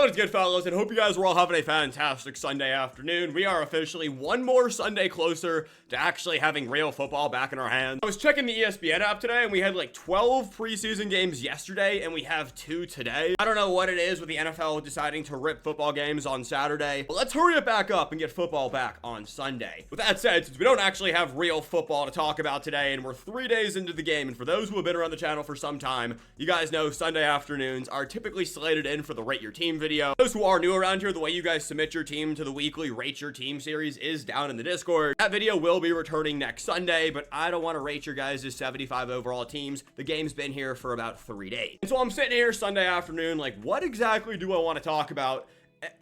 What is good, fellas, and hope you guys were all having a fantastic Sunday afternoon. We are officially one more Sunday closer to actually having real football back in our hands. I was checking the ESPN app today, and we had like 12 preseason games yesterday, and we have 2 today. I don't know what it is with the NFL deciding to rip football games on Saturday, but let's hurry it back up and get football back on Sunday. With that said, since we don't actually have real football to talk about today, and we're 3 days into the game, and for those who have been around the channel for some time, you guys know Sunday afternoons are typically slated in for the Rate Your Team video. Those who are new around here, the way you guys submit your team to the weekly Rate Your Team series is down in the Discord. That video will be returning next Sunday, but I don't want to rate your guys' 75 overall teams. The game's been here for about 3 days. And so I'm sitting here Sunday afternoon, like, what exactly do I want to talk about?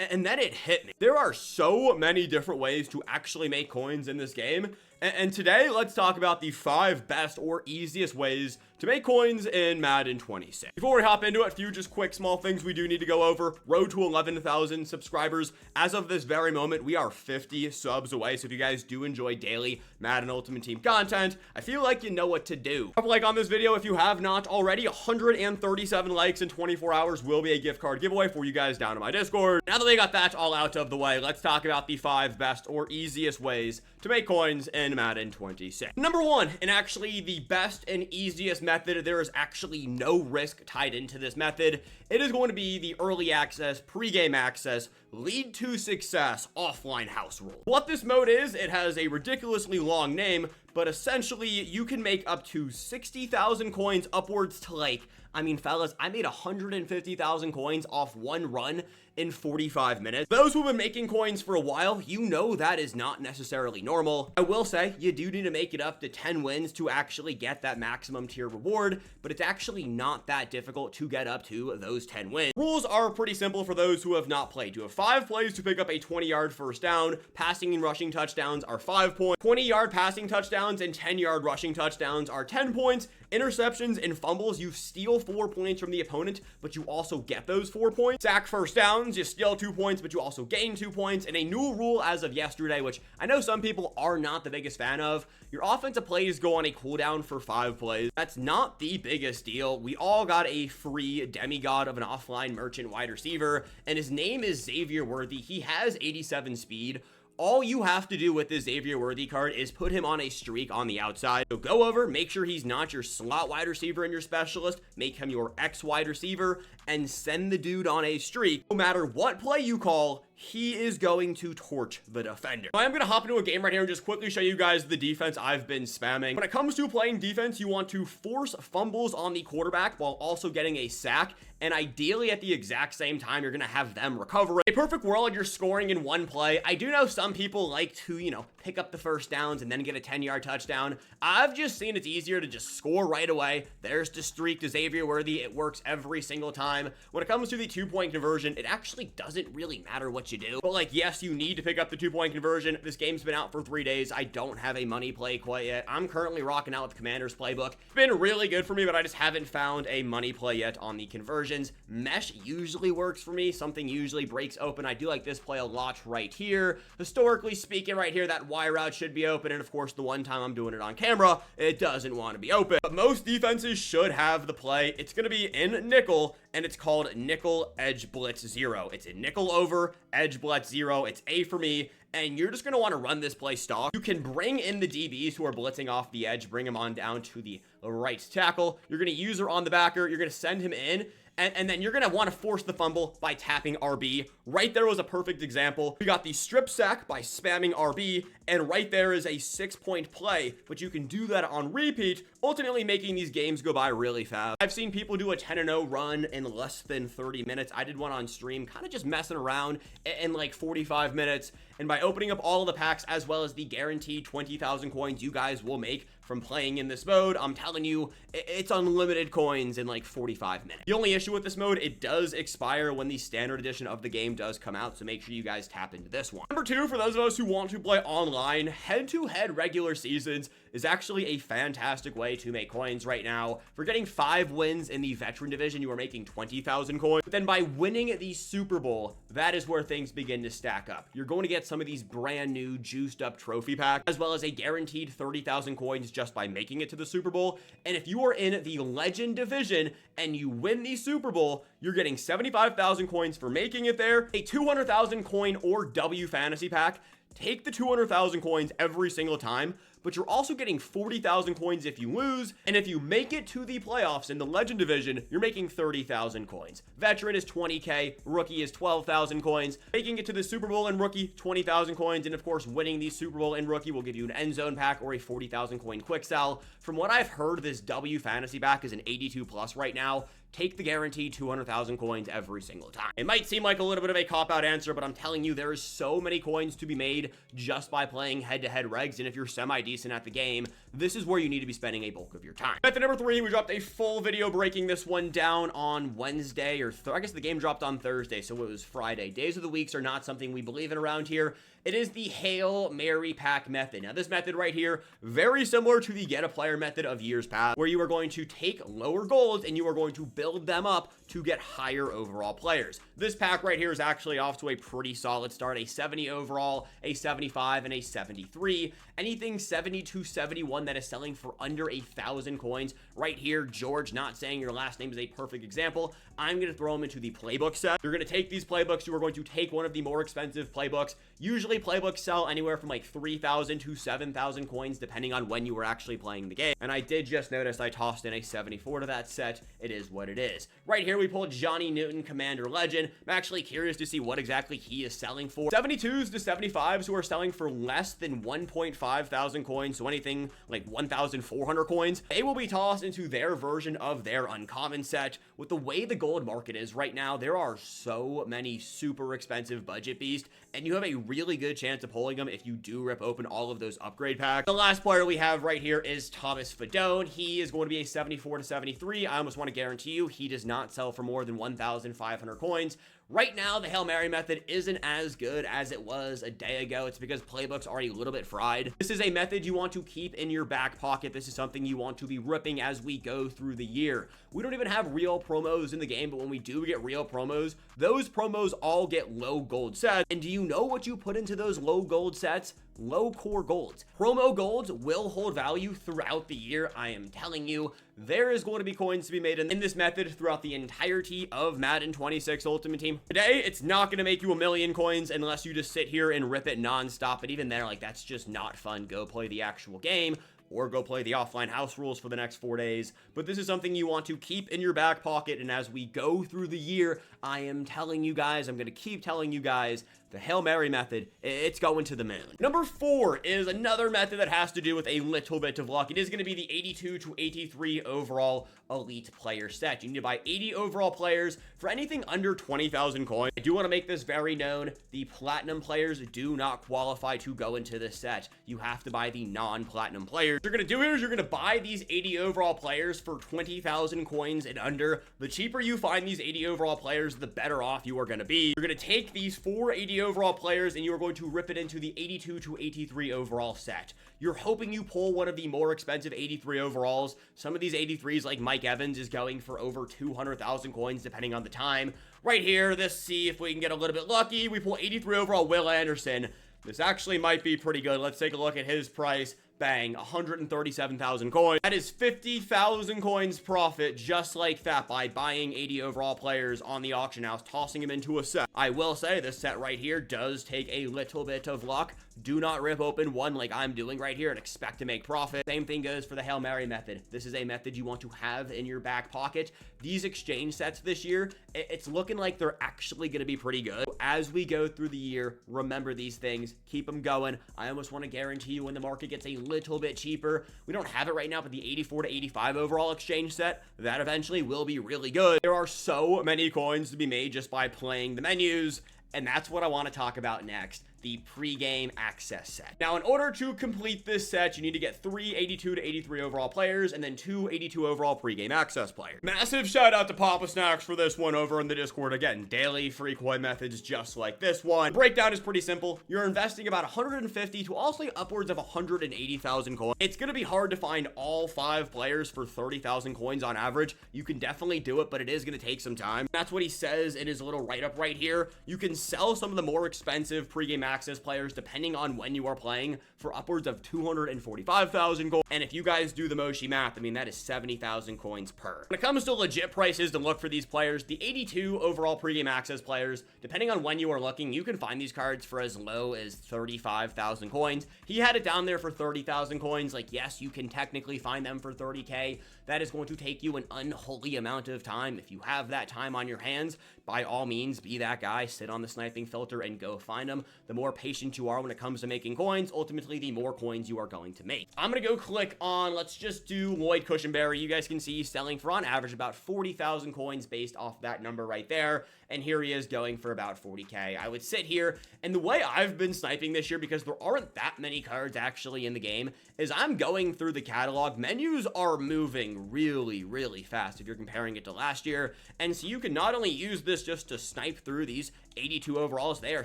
And then it hit me. There are so many different ways to actually make coins in this game. And today, let's talk about the 5 best or easiest ways to make coins in Madden 26. Before we hop into it, a few just quick small things we do need to go over. Road to 11,000 subscribers. As of this very moment, we are 50 subs away. So if you guys do enjoy daily Madden Ultimate Team content, I feel like you know what to do. Drop a like on this video if you have not already. 137 likes in 24 hours will be a gift card giveaway for you guys down in my Discord. Now that we got that all out of the way, let's talk about the 5 best or easiest ways to make coins in Madden 26. Number 1, and actually the best and easiest method, there is actually no risk tied into this method. It is going to be the early access, pre-game access, lead to success offline house rule. What this mode is, it has a ridiculously long name, but essentially you can make up to 60,000 coins upwards to like, I mean, fellas, I made 150,000 coins off one run in 45 minutes. Those who've been making coins for a while, you know that is not necessarily normal. I will say you do need to make it up to 10 wins to actually get that maximum tier reward, but it's actually not that difficult to get up to those 10 wins. Rules are pretty simple for those who have not played. You have 5 plays to pick up a 20-yard first down. Passing and rushing touchdowns are 5 points. 20-yard passing touchdowns and 10-yard rushing touchdowns are 10 points. Interceptions and fumbles, you steal 4 points from the opponent, but you also get those 4 points. Sack first downs, you steal 2 points, but you also gain 2 points. And a new rule as of yesterday, which I know some people are not the biggest fan of, your offensive plays go on a cooldown for 5 plays. That's not the biggest deal. We all got a free demigod of an offline merchant wide receiver, and his name is Xavier Worthy. He has 87 speed. All you have to do with this Xavier Worthy card is put him on a streak on the outside. So go over, make sure he's not your slot wide receiver and your specialist, make him your X wide receiver, and send the dude on a streak. No matter what play you call, he is going to torch the defender. So I'm going to hop into a game right here and just quickly show you guys the defense I've been spamming. When it comes to playing defense, you want to force fumbles on the quarterback while also getting a sack. And ideally at the exact same time, you're going to have them recover it. A perfect world, you're scoring in one play. I do know some people like to, pick up the first downs and then get a 10-yard touchdown. I've just seen it's easier to just score right away. There's the streak to Xavier Worthy. It works every single time. When it comes to the 2-point conversion, it actually doesn't really matter what you do. But like, yes, you need to pick up the 2-point conversion. This game's been out for 3 days. I don't have a money play quite yet. I'm currently rocking out with Commander's playbook. It's been really good for me, but I just haven't found a money play yet on the conversions. Mesh usually works for me. Something usually breaks open. I do like this play a lot right here. Historically speaking, right here, that Y route should be open. And of course, the one time I'm doing it on camera, it doesn't want to be open. But most defenses should have the play. It's going to be in nickel, and it's called nickel edge blitz 0. It's a nickel over edge blitz 0. It's A for me. And you're just going to want to run this play stock. You can bring in the DBs who are blitzing off the edge, bring them on down to the right tackle. You're going to use her on the backer. You're going to send him in. And then you're going to want to force the fumble by tapping RB. Right there was a perfect example. We got the strip sack by spamming RB, and right there is a 6-point play, but you can do that on repeat, ultimately making these games go by really fast. I've seen people do a 10-0 run in less than 30 minutes. I did one on stream, kind of just messing around in like 45 minutes, and by opening up all of the packs as well as the guaranteed 20,000 coins you guys will make from playing in this mode, I'm telling you, it's unlimited coins in like 45 minutes. The only issue with this mode, it does expire when the standard edition of the game does come out, so make sure you guys tap into this one. Number 2, for those of us who want to play online, head-to-head regular seasons is actually a fantastic way to make coins right now. For getting 5 wins in the veteran division, you are making 20,000 coins. But then by winning the Super Bowl, that is where things begin to stack up. You're going to get some of these brand new juiced up trophy packs, as well as a guaranteed 30,000 coins just by making it to the Super Bowl. And if you are in the legend division and you win the Super Bowl, you're getting 75,000 coins for making it there, a 200,000 coin or W fantasy pack. Take the 200,000 coins every single time, but you're also getting 40,000 coins if you lose, and if you make it to the playoffs in the Legend Division, you're making 30,000 coins. Veteran is 20k, Rookie is 12,000 coins, making it to the Super Bowl and Rookie, 20,000 coins, and of course, winning the Super Bowl and Rookie will give you an end zone pack or a 40,000 coin quick sell. From what I've heard, this W fantasy pack is an 82 plus right now. Take the guaranteed 200,000 coins every single time. It might seem like a little bit of a cop-out answer, but I'm telling you, there is so many coins to be made just by playing head-to-head regs, and if you're semi-decent at the game, this is where you need to be spending a bulk of your time. Method number 3, we dropped a full video breaking this one down on Wednesday, or I guess the game dropped on Thursday, so it was Friday. Days of the weeks are not something we believe in around here. It is the Hail Mary pack method. Now, this method right here, very similar to the get a player method of years past, where you are going to take lower golds and you are going to build them up to get higher overall players. This pack right here is actually off to a pretty solid start. A 70 overall, a 75, and a 73. Anything 70 to 71 that is selling for under 1,000 coins. Right here, George, not saying your last name, is a perfect example. I'm going to throw them into the playbook set. You're going to take these playbooks. You are going to take one of the more expensive playbooks. Usually playbooks sell anywhere from like 3,000 to 7,000 coins depending on when you were actually playing the game. And I did just notice I tossed in a 74 to that set. It is what it is. Right here we pulled Johnny Newton, Commander Legend. I'm actually curious to see what exactly he is selling for. 72s to 75s who are selling for less than 1.5 thousand coins, so anything like 1,400 coins. They will be tossed into their version of their uncommon set. With the way the gold market is right now, there are so many super expensive budget beasts, and you have a really good chance of pulling them if you do rip open all of those upgrade packs. The last player we have right here is Thomas Fadone. He is going to be a 74 to 73. I almost want to guarantee you he does not sell for more than 1,500 coins. Right now, the Hail Mary method isn't as good as it was a day ago. It's because playbooks are a little bit fried. This is a method you want to keep in your back pocket. This is something you want to be ripping as we go through the year. We don't even have real promos in the game, but when we do get real promos, those promos all get low gold sets. And do you know what you put into those low gold sets? Low core golds. Promo golds will hold value throughout the year. I am telling you, there is going to be coins to be made in this method throughout the entirety of Madden 26 Ultimate Team. Today, it's not going to make you 1,000,000 coins unless you just sit here and rip it nonstop. And even there, like, that's just not fun. Go play the actual game, or go play the offline house rules for the next 4 days. But this is something you want to keep in your back pocket, and as we go through the year, I am telling you guys, I'm going to keep telling you guys, the Hail Mary method, it's going to the moon. Number 4 is another method that has to do with a little bit of luck. It is going to be the 82 to 83 overall elite player set. You need to buy 80 overall players for anything under 20,000 coins. I do want to make this very known. The platinum players do not qualify to go into this set. You have to buy the non-platinum players. What you're going to do here is you're going to buy these 80 overall players for 20,000 coins and under. The cheaper you find these 80 overall players, the better off you are going to be. You're going to take these 480 overall players and you are going to rip it into the 82 to 83 overall set. You're hoping you pull one of the more expensive 83 overalls. Some of these 83s, like Mike Evans, is going for over 200,000 coins depending on the time. Right here, let's see if we can get a little bit lucky. We pull 83 overall Will Anderson. This actually might be pretty good. Let's take a look at his price. Bang, 137,000 coins. That is 50,000 coins profit just like that by buying 80 overall players on the auction house, tossing them into a set. I will say this set right here does take a little bit of luck. Do not rip open one like I'm doing right here and expect to make profit. Same thing goes for the Hail Mary method. This is a method you want to have in your back pocket. These exchange sets this year, it's looking like they're actually going to be pretty good. As we go through the year, remember these things, keep them going. I almost want to guarantee you when the market gets a little bit cheaper, we don't have it right now, but the 84 to 85 overall exchange set, that eventually will be really good. There are so many coins to be made just by playing the menus, and that's what I want to talk about next. the pregame access set. Now, in order to complete this set, you need to get 3 82 to 83 overall players and then 2 82 overall pregame access players. Massive shout out to Papa Snacks for this one over in the Discord. Again, daily free coin methods just like this one. The breakdown is pretty simple. You're investing about 150 to also upwards of 180,000 coins. It's going to be hard to find all 5 players for 30,000 coins on average. You can definitely do it, but it is going to take some time. That's what he says in his little write-up right here. You can sell some of the more expensive pregame access players depending on when you are playing for upwards of 245,000 coins. And if you guys do the Moshi math, I mean, that is 70,000 coins per. When it comes to legit prices to look for these players, the 82 overall pregame access players, depending on when you are looking, you can find these cards for as low as 35,000 coins. He had it down there for 30,000 coins. Like, yes, you can technically find them for 30K. That is going to take you an unholy amount of time. If you have that time on your hands, by all means, be that guy, sit on the sniping filter and go find them. The more patient you are when it comes to making coins, ultimately, the more coins you are going to make. I'm going to go click on, let's just do Lloyd Cushenberry. You guys can see he's selling for on average about 40,000 coins based off that number right there. And here he is going for about 40K. I would sit here, and the way I've been sniping this year, because there aren't that many cards actually in the game, is I'm going through the catalog. Menus are moving really, really fast if you're comparing it to last year. And so you can not only use this just to snipe through these 82 overalls, they are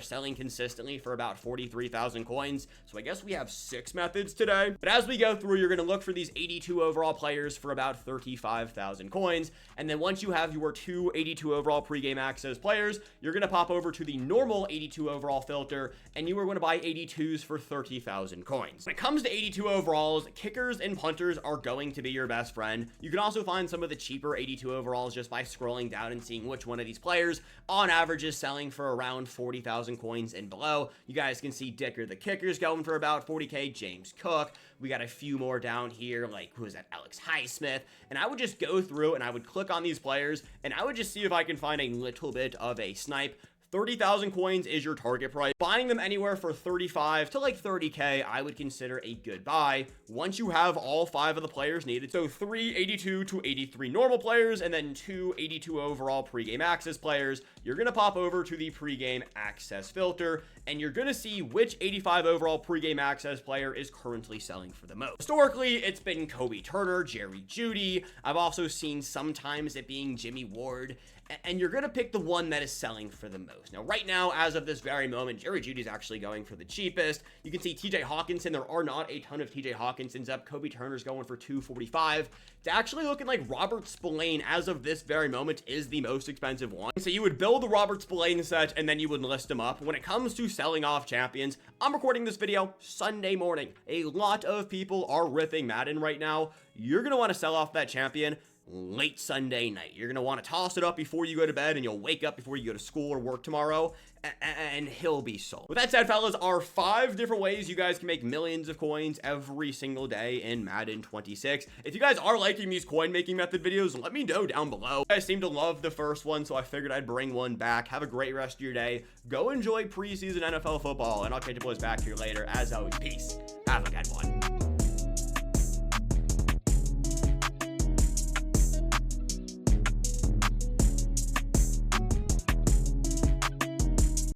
selling consistently for about 43,000 coins. So I guess we have 6 methods today. But as we go through, you're going to look for these 82 overall players for about 35,000 coins. And then once you have your 2 82 overall pregame access players, you're going to pop over to the normal 82 overall filter, and you are going to buy 82s for 30,000 coins. When it comes to 82 overalls, kickers and punters are going to be your best friend. You can also find some of the cheaper 82 overalls just by scrolling down and seeing which one of these players on average is selling for around 40,000 coins and below. You guys can see Dicker the kicker's going for about 40K, James Cook. We got a few more down here, like, who is that, Alex Highsmith. And I would just go through and I would click on these players and I would just see if I can find a little bit of a snipe. 30,000 coins is your target price. Buying them anywhere for 35 to like 30K, I would consider a good buy once you have all 5 of the players needed. So 3 82 to 83 normal players and then 2 82 overall pregame access players. You're going to pop over to the pregame access filter and you're going to see which 85 overall pregame access player is currently selling for the most. Historically, it's been Kobe Turner, Jerry Jeudy. I've also seen sometimes it being Jimmy Ward. And you're going to pick the one that is selling for the most. Now, right now, as of this very moment, Jerry Jeudy is actually going for the cheapest. You can see TJ Hawkinson. There are not a ton of TJ Hawkinsons up. Kobe Turner's going for 245. It's actually looking like Robert Spillane, as of this very moment, is the most expensive one. So you would build the Robert Spillane set, and then you would list them up. When it comes to selling off champions, I'm recording this video Sunday morning. A lot of people are ripping Madden right now. You're going to want to sell off that champion late Sunday night. You're going to want to toss it up before you go to bed, and you'll wake up before you go to school or work tomorrow, and he'll be sold. With that said, fellas, are 5 different ways you guys can make millions of coins every single day in Madden 26. If you guys are liking these coin making method videos, let me know down below. You guys seem to love the first one, so I figured I'd bring one back. Have a great rest of your day. Go enjoy preseason NFL football, and I'll catch you boys back here later. As always, peace. Have a good one.